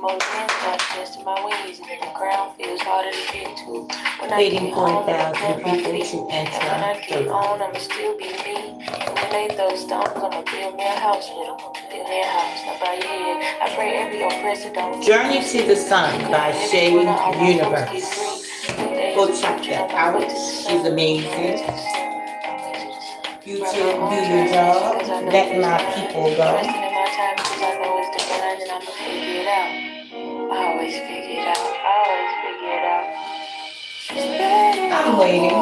more than start testing my ways, and the ground feels harder to get to. When I Waiting get for home, I'ma 1,000 plant my people feet, to and when I enter. get on, I'ma still be me. And when they throw stones, I'ma build me a house with them. Build me a house, now by your head. I pray every oppressor don't Journey to the Sun by YouDaVerse. Go check that out. She's amazing. YouTube, do your job. Let my people go. Trusting in my time because I know it's divine and I'ma figure it out. I always figure it out. I always figure it out. I'm waiting.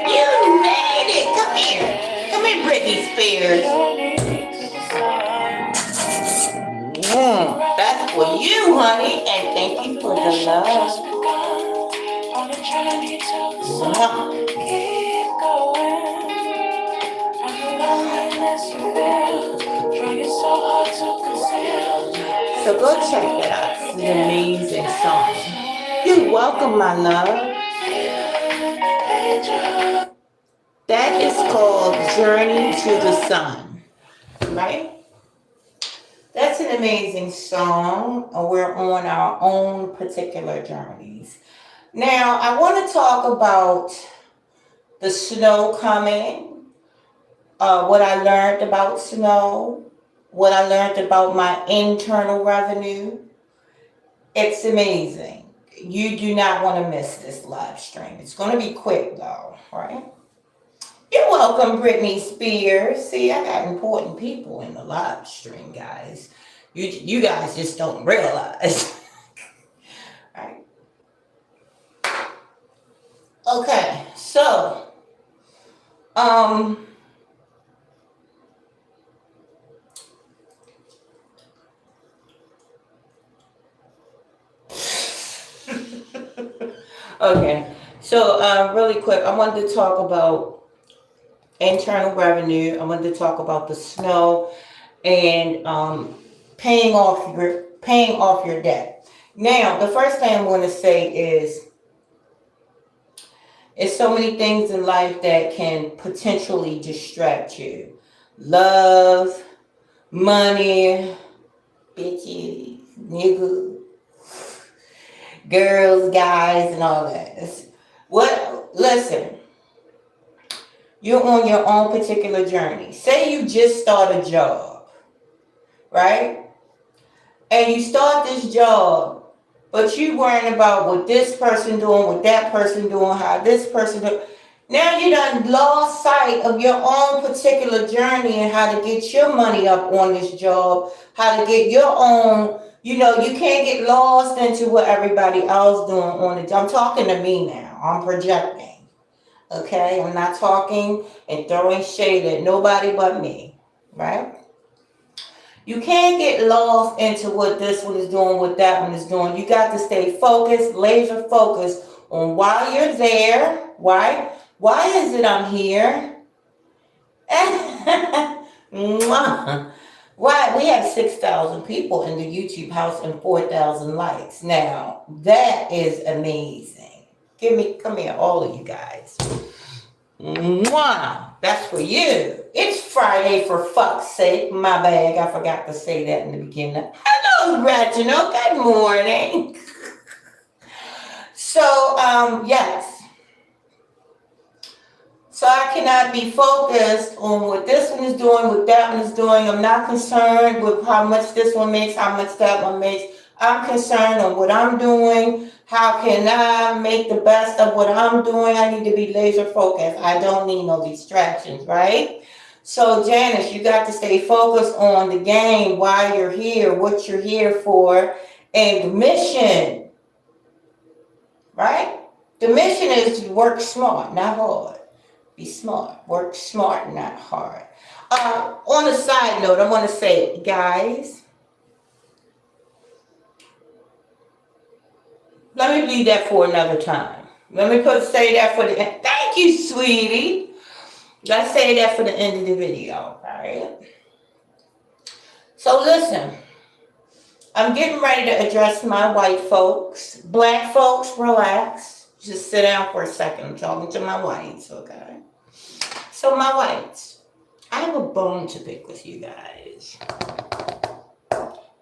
You made it. Come here. Come here, Britney Spears. That's for you, honey. And thank you for the love. So go check it out. It's an amazing song. You're welcome, my love. That is called Journey to the Sun, right? That's an amazing song. We're on our own particular journeys. Now, I want to talk about the snow coming, what I learned about snow, what I learned about my internal revenue. It's amazing. You do not want to miss this live stream. It's going to be quick though, right? You're welcome, Britney Spears. See, I got important people in the live stream, guys. You guys just don't realize. Right? Okay, so okay. So really quick, I wanted to talk about internal revenue. I wanted to talk about the snow and paying off your debt. Now, the first thing I'm going to say is so many things in life that can potentially distract you. Love, money, bitches, niggas, girls, guys, and all that. Listen, you're on your own particular journey. Say you just start a job, right? And you start this job, but you worrying about what this person doing, what that person doing, how this person doing. Now you done lost sight of your own particular journey and how to get your money up on this job, how to get your own, you can't get lost into what everybody else doing on it. I'm talking to me now. I'm projecting. Okay? I'm not talking and throwing shade at nobody but me. Right? You can't get lost into what this one is doing, what that one is doing. You got to stay focused, laser focused on why you're there, right? Why is it I'm here? Why? We have 6,000 people in the YouTube house and 4,000 likes. Now, that is amazing. Come here, all of you guys. Mwah! That's for you. It's Friday, for fuck's sake. My bad. I forgot to say that in the beginning. Hello, Reginald. Good morning. So, yes. So I cannot be focused on what this one is doing, what that one is doing. I'm not concerned with how much this one makes, how much that one makes. I'm concerned on what I'm doing. How can I make the best of what I'm doing? I need to be laser focused. I don't need no distractions, right? So Janice, you got to stay focused on the game, why you're here, what you're here for, and the mission, right? The mission is to work smart, not hard. Be smart. Work smart, not hard. On a side note, I want to say, guys, let me leave that for another time. Let me say that for the end. Thank you, sweetie. Let's say that for the end of the video, all right? So listen, I'm getting ready to address my white folks. Black folks, relax. Just sit down for a second. I'm talking to my whites, okay? So my whites, I have a bone to pick with you guys.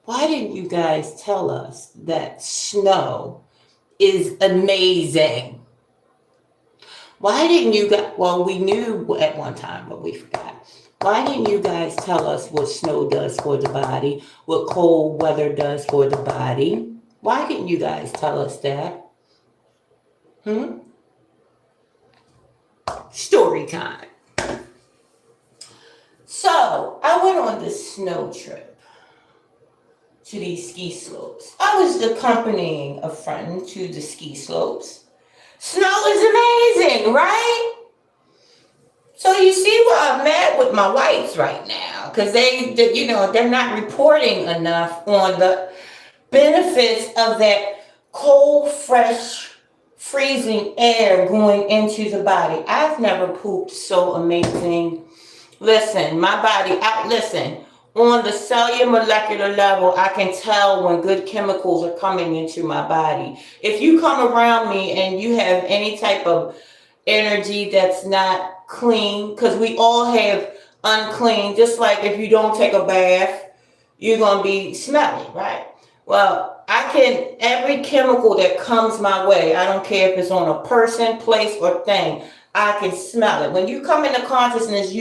Why didn't you guys tell us that snow is amazing? Why didn't you guys, well, we knew at one time, but we forgot. Why didn't you guys tell us what snow does for the body, what cold weather does for the body? Why didn't you guys tell us that? Story time. So, I went on this snow trip to these ski slopes. I was accompanying a friend to the ski slopes. Snow is amazing, right? So you see where I'm at with my whites right now, because they're not reporting enough on the benefits of that cold, fresh, freezing air going into the body. I've never pooped so amazing. Listen, my body, on the cellular molecular level, I can tell when good chemicals are coming into my body. If you come around me and you have any type of energy that's not clean, because we all have unclean, just like if you don't take a bath, you're going to be smelly, right? Well, every chemical that comes my way, I don't care if it's on a person, place, or thing, I can smell it. When you come into consciousness,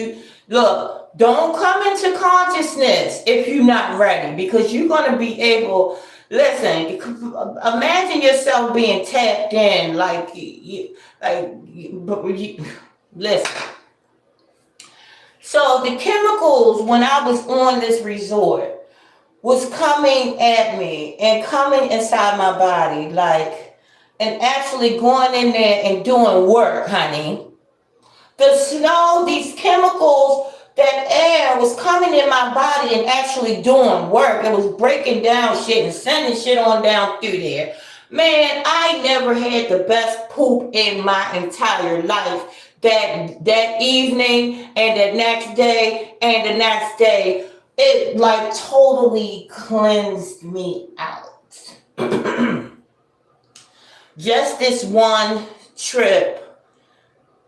don't come into consciousness if you're not ready, because you're going to be able, imagine yourself being tapped in listen. So the chemicals, when I was on this resort, was coming at me and coming inside my body, and actually going in there and doing work, honey. The snow, these chemicals, that air was coming in my body and actually doing work. It was breaking down shit and sending shit on down through there. Man, I never had the best poop in my entire life. That evening and the next day and the next day, it totally cleansed me out. Just this one trip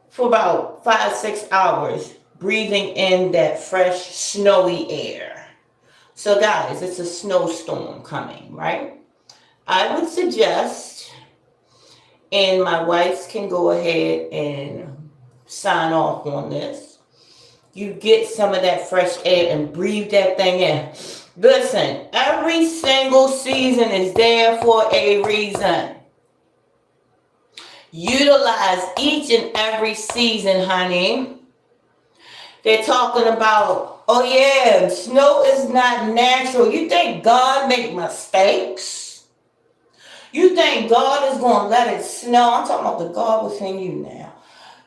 for about 5-6 hours, breathing in that fresh, snowy air. So guys, it's a snowstorm coming, right? I would suggest, and my wives can go ahead and sign off on this, you get some of that fresh air and breathe that thing in. Listen, every single season is there for a reason. Utilize each and every season, honey. They're talking about, oh yeah, snow is not natural. You think God make mistakes? You think God is going to let it snow? I'm talking about the God within you now.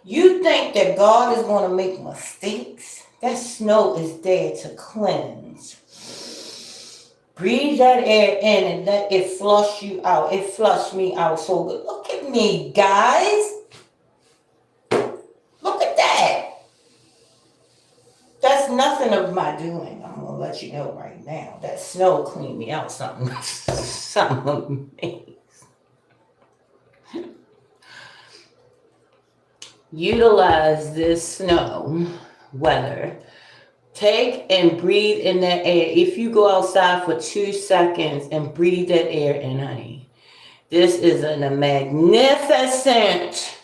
You think that God is going to make mistakes? That snow is there to cleanse. Breathe that air in and let it flush you out. It flushed me out so good. Look at me, guys. Look at that. That's nothing of my doing. I'm going to let you know right now. That snow cleaned me out something amazing. Utilize this snow weather. Take and breathe in that air. If you go outside for 2 seconds and breathe that air in, honey, this is a magnificent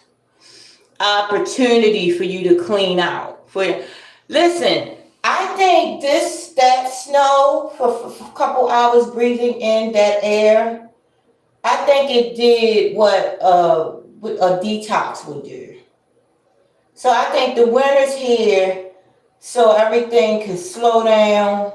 opportunity for you to clean out. Listen, I think that snow for a couple hours breathing in that air, I think it did what a detox would do. So I think the winter's here, so everything can slow down,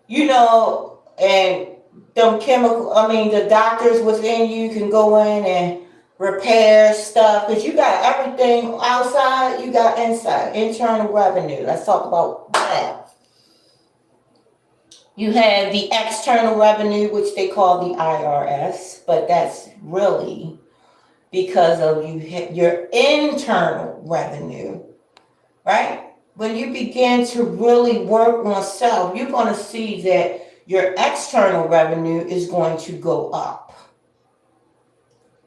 and the doctors within you can go in and repair stuff, because you got everything outside, you got inside, internal revenue. Let's talk about that. You have the external revenue, which they call the IRS, but that's really because of your internal revenue, right? When you begin to really work on self, you're going to see that your external revenue is going to go up.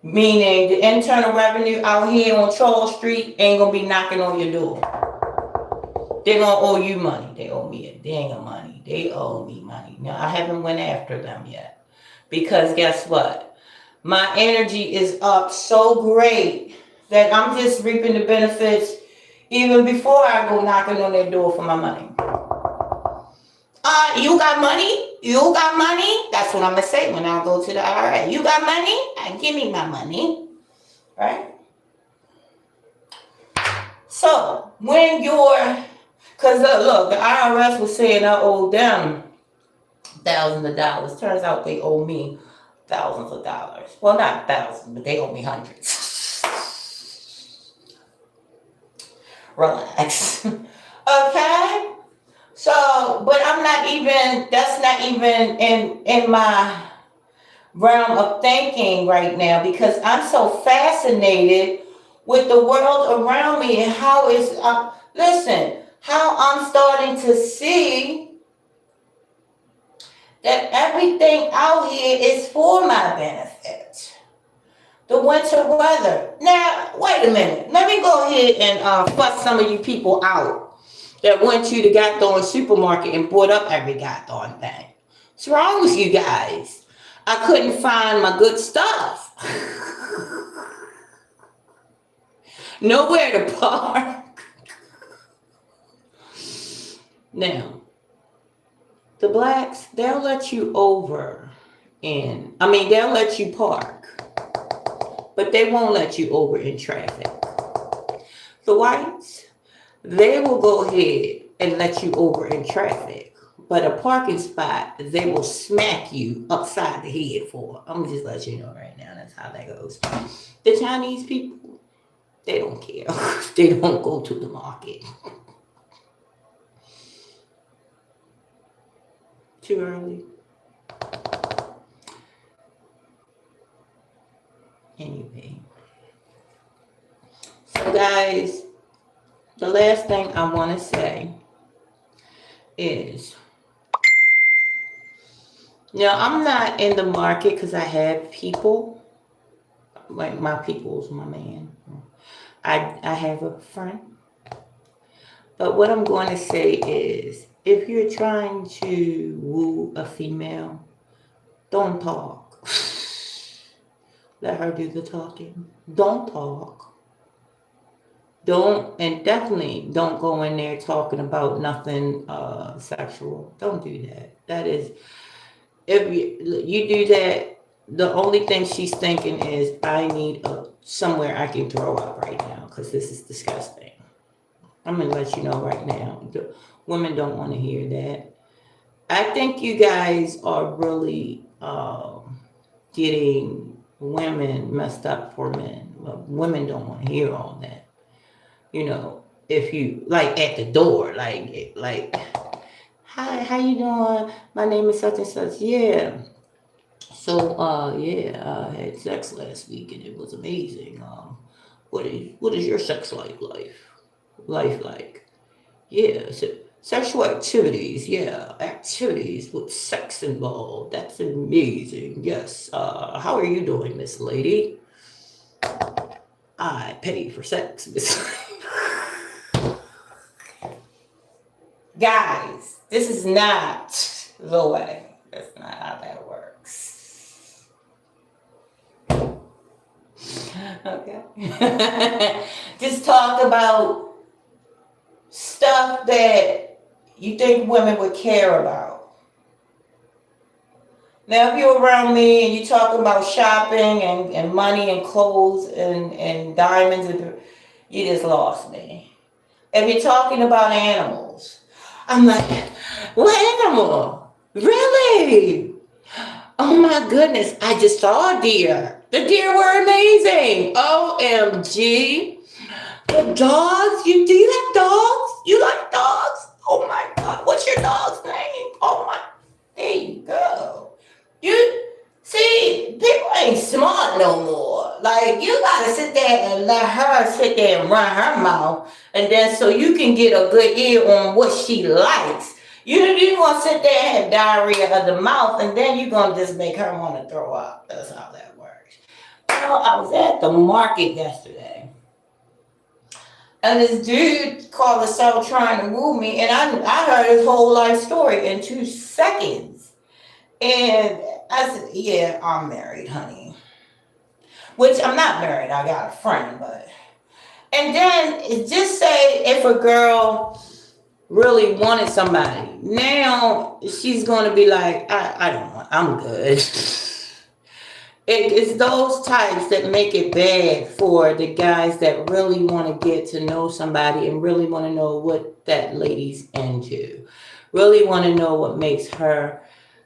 Meaning the internal revenue out here on Charles Street ain't gonna be knocking on your door. They're gonna owe you money. They owe me a dang of money. They owe me money. Now I haven't went after them yet. Because guess what? My energy is up so great that I'm just reaping the benefits even before I go knocking on their door for my money. You got money? You got money? That's what I'm gonna say when I go to the IRS. You got money? Give me my money. Right? So when you're, because look, the IRS was saying I owe them thousands of dollars. Turns out they owe me thousands of dollars. Well, not thousands, but they owe me hundreds. Relax. Okay? So, but I'm not even, that's not even in my realm of thinking right now because I'm so fascinated with the world around me and how it's, listen, how I'm starting to see that everything out here is for my benefit. The winter weather. Now, wait a minute. Let me go ahead and fuss some of you people out that went to the goddamn supermarket and bought up every goddamn thing. What's wrong with you guys? I couldn't find my good stuff. Nowhere to park. Now, the blacks, they'll let you over they'll let you park, but they won't let you over in traffic. The whites, they will go ahead and let you over in traffic, but a parking spot, they will smack you upside the head for. I'm gonna just let you know right now, that's how that goes. The Chinese people, they don't care. They don't go to the market. Too early. Anyway. So guys, the last thing I want to say is, I'm not in the market because I have people. Like my people's my man. I have a friend. But what I'm going to say is, if you're trying to woo a female, don't talk. Let her do the talking. Don't talk. And definitely don't go in there talking about nothing sexual. Don't do that. That is, if you do that, the only thing she's thinking is, I need somewhere I can throw up right now because this is disgusting. I'm going to let you know right now. Women don't want to hear that. I think you guys are really getting women messed up for men. Women don't want to hear all that. If you, like, at the door, like, hi, how you doing? My name is such and such. Yeah. So, I had sex last week and it was amazing. What is your sex life like? Yeah, so sexual activities, activities with sex involved. That's amazing. Yes. How are you doing, Miss Lady? I pay for sex, Miss Lady. Guys, this is not the way. That's not how that works. Okay. Just talk about stuff that you think women would care about. Now, if you're around me and you're talking about shopping and money and clothes and diamonds, you just lost me. If you're talking about animals, I'm like, what animal? Really? Oh my goodness, I just saw a deer. The deer were amazing. OMG. The dogs? Do you have dogs? You like dogs? Oh my God. What's your dog's name? Oh my. There you go. You see, people ain't smart no more. Like, you gotta sit there and let her sit there and run her mouth, and then so you can get a good ear on what she likes. You gonna sit there and have diarrhea of the mouth, and then you gonna just make her want to throw up. That's how that works. I was at the market yesterday, and this dude called himself trying to woo me, and I heard his whole life story in 2 seconds. And I said, "Yeah, I'm married, honey." Which I'm not married. I got a friend, but and then just say if a girl really wanted somebody, now she's gonna be like, I don't want. I'm good. It's those types that make it bad for the guys that really want to get to know somebody and really want to know what that lady's into. Really want to know what makes her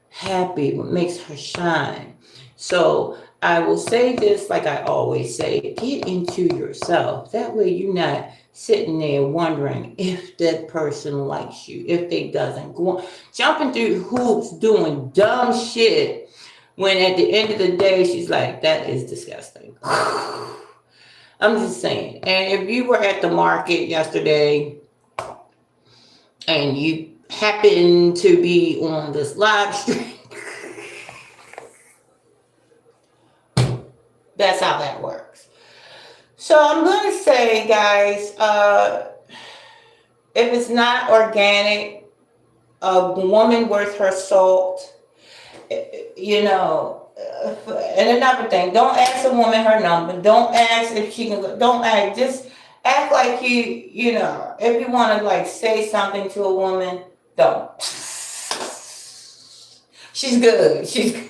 happy, what makes her shine. So I will say this like I always say, get into yourself. That way you're not sitting there wondering if that person likes you, if they doesn't. Jumping through hoops, doing dumb shit when at the end of the day, she's like, that is disgusting. I'm just saying. And if you were at the market yesterday and you happen to be on this live stream, that's how that works. So I'm going to say, guys, if it's not organic, a woman worth her salt, you know. And another thing, don't ask a woman her number. Don't ask if she can. Don't ask. Just act like you know. If you want to like say something to a woman, don't. She's good. She's good.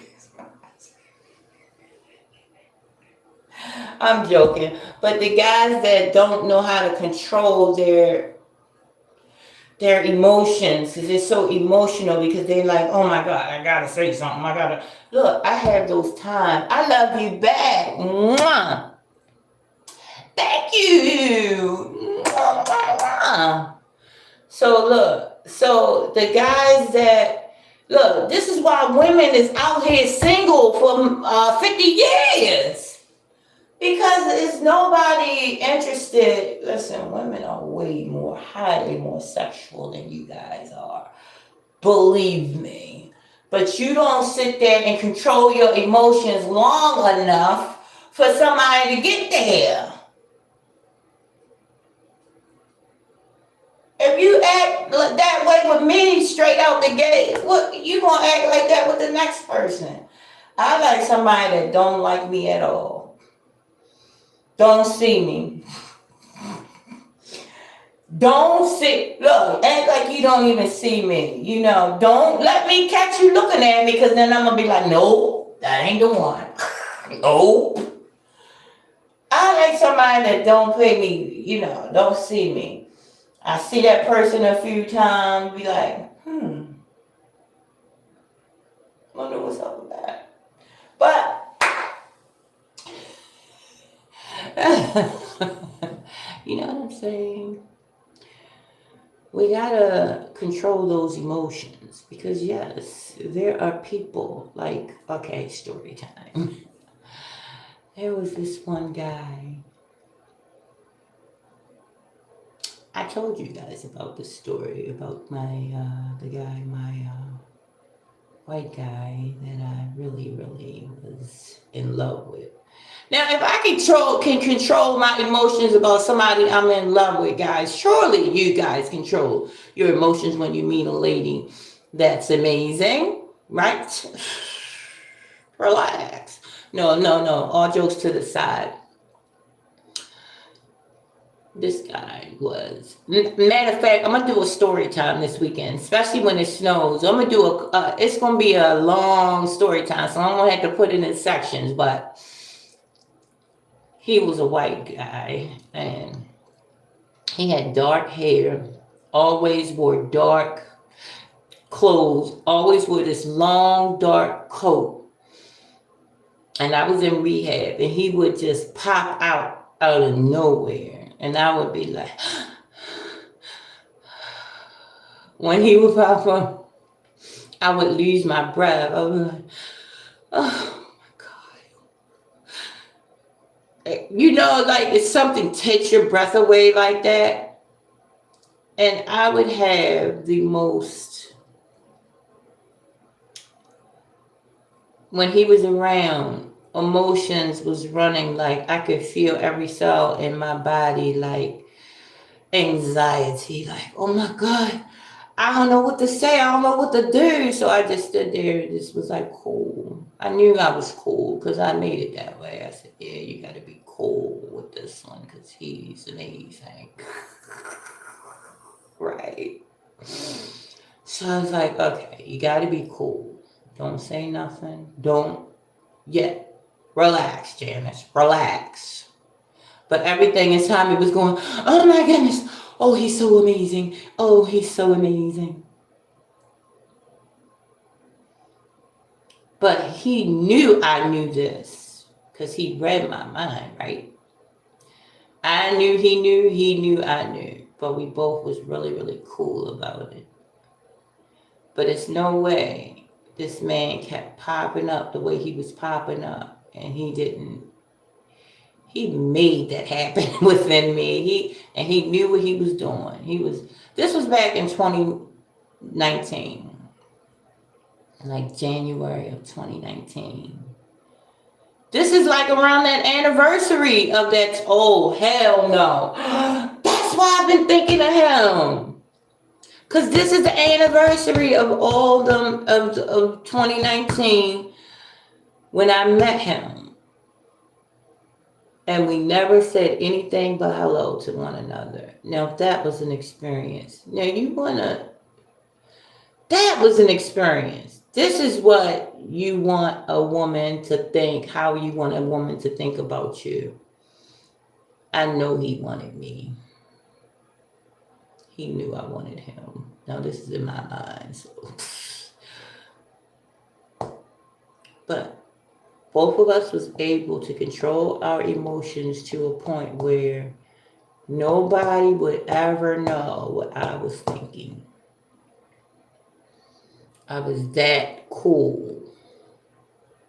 I'm joking, but the guys that don't know how to control their emotions because they're so emotional because they're like, oh my God, I gotta say something. I gotta look. I have those times. I love you back. Mwah. Thank you. Mwah. So look. So the guys that look, this is why women is out here single for 50 years. Because it's nobody interested. Listen, women are way more, highly more sexual than you guys are. Believe me. But you don't sit there and control your emotions long enough for somebody to get there. If you act that way with me straight out the gate, what you gonna act like that with the next person? I like somebody that don't like me at all. Don't see me. Don't see. Look, act like you don't even see me. You know, don't let me catch you looking at me because then I'm going to be like, no, that ain't the one. No. I like somebody that don't pay me, you know, don't see me. I see that person a few times, be like, wonder what's up with that. But you know what I'm saying? We gotta control those emotions because, yes, there are people like, okay, story time. There was this one guy. I told you guys about this story about the guy, my white guy that I really, really was in love with. Now, if I can control my emotions about somebody I'm in love with, guys, surely you guys control your emotions when you meet a lady that's amazing, right? Relax. No. All jokes to the side. This guy was. Matter of fact, I'm gonna do a story time this weekend, especially when it snows. I'm gonna do it's gonna be a long story time, so I'm gonna have to put it in sections, but. He was a white guy and he had dark hair, always wore dark clothes, always wore this long dark coat. And I was in rehab and he would just pop out of nowhere. And I would be like, when he would pop up, I would lose my breath. I would be like, oh. You know, like if something takes your breath away like that. And I would have the most, when he was around, emotions was running, like I could feel every cell in my body, like anxiety, like, oh my God, I don't know what to say, I don't know what to do. So I just stood there and just was like cool. I knew I was cool because I made it that way. I said, yeah, you got to be cool with this one because he's amazing. Right. So I was like, okay, you got to be cool. Don't say nothing. Don't yet. Relax, Janice. Relax. But everything inside me was going, oh my goodness. Oh, he's so amazing. Oh, he's so amazing. But he knew I knew this because he read my mind, right? I knew he knew I knew. But we both was really, really cool about it. But it's no way this man kept popping up the way he was popping up. And he made that happen within me. He knew what he was doing. This was back in 2019. Like January of 2019. This is like around that anniversary of that. Oh, hell no. That's why I've been thinking of him. Because this is the anniversary of all them of 2019 when I met him. And we never said anything but hello to one another. Now, that was an experience. Now, that was an experience. This is what you want a woman to think, how you want a woman to think about you. I know he wanted me. He knew I wanted him. Now this is in my mind. So. But both of us was able to control our emotions to a point where nobody would ever know what I was thinking. I was that cool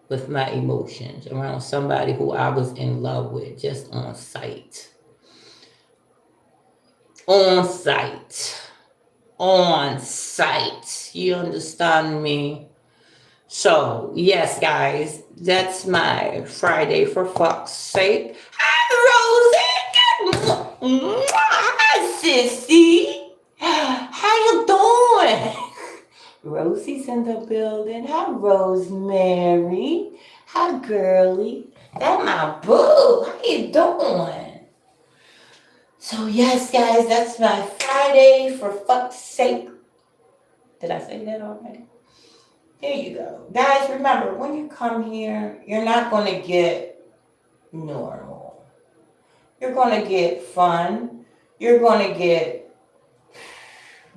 with my emotions around somebody who I was in love with just on sight. On sight. On sight. You understand me? So, yes, guys, that's my Friday for fuck's sake. Hi, Rosie. Hi, sissy. How you doing? Rosie's in the building. Hi, Rosemary. Hi, girly. That's my boo. How you doing? So, yes, guys, that's my Friday for fuck's sake. Did I say that already? There you go. Guys, remember, when you come here, you're not going to get normal. You're going to get fun. You're going to get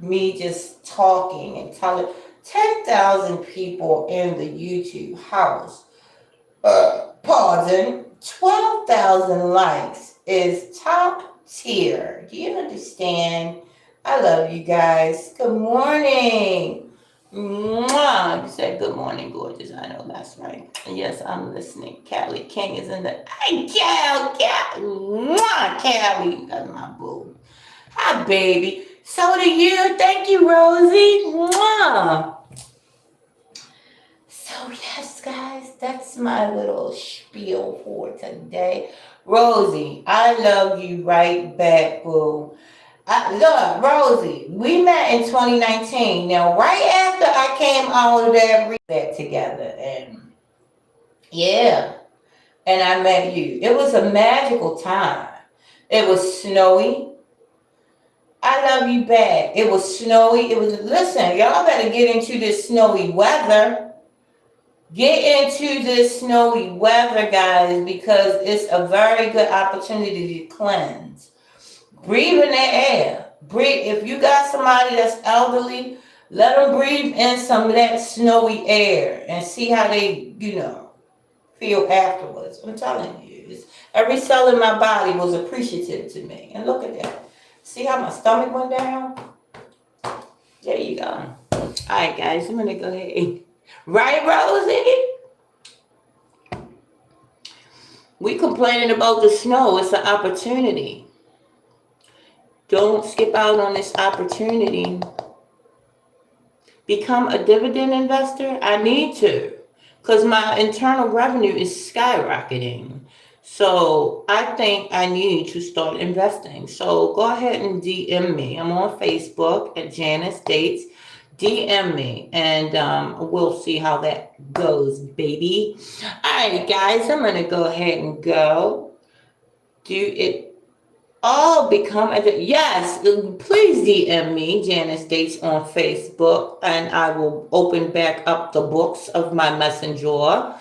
me just talking and telling 10,000 people in the YouTube house. Pardon, 12,000 likes is top tier. Do you understand? I love you guys. Good morning. Mwah. You said good morning, gorgeous. I know that's right. Yes, I'm listening. Callie King is in the. Hey, Callie. Mwah, Callie. That's my boo. Hi, baby. So do you. Thank you, Rosie. Mwah. So, yes, guys, that's my little spiel for today. Rosie, I love you right back, boo. Look, Rosie, we met in 2019. Now, right after I came out of that reset together, and yeah, and I met you. It was a magical time. It was snowy. I love you back. It was snowy. Listen, y'all better get into this snowy weather. Get into this snowy weather, guys, because it's a very good opportunity to cleanse. Breathe in that air. Breathe. If you got somebody that's elderly, let them breathe in some of that snowy air and see how they, feel afterwards. I'm telling you, every cell in my body was appreciative to me. And look at that. See how my stomach went down? There you go. All right, guys, I'm going to go ahead. Right, Rosie? We complaining about the snow. It's an opportunity. Don't skip out on this opportunity. Become a dividend investor. I need to. because my internal revenue is skyrocketing. So I think I need to start investing. So go ahead and DM me. I'm on Facebook at Janice Dates. DM me and we'll see how that goes, baby. All right, guys, I'm gonna go ahead and go. Do it all become a yes? Please DM me, Janice Dates, on Facebook, and I will open back up the books of my messenger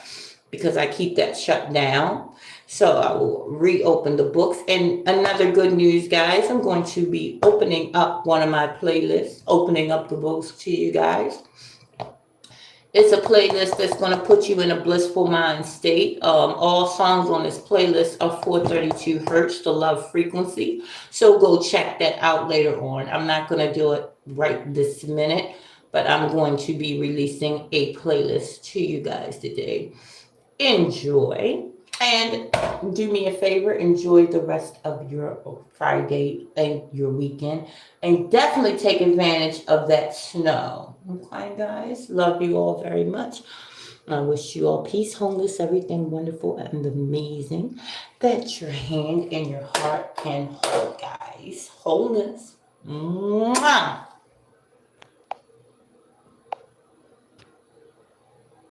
because I keep that shut down. So I will reopen the books. And another good news, guys, I'm going to be opening up one of my playlists, opening up the books to you guys. It's a playlist that's going to put you in a blissful mind state. All songs on this playlist are 432 hertz, the love frequency. So go check that out later on. I'm not going to do it right this minute, but I'm going to be releasing a playlist to you guys today. Enjoy. And do me a favor, enjoy the rest of your Friday and your weekend. And definitely take advantage of that snow. Okay, guys? Love you all very much. I wish you all peace, wholeness, everything wonderful and amazing that your hand and your heart can hold, guys. Wholeness. Mwah.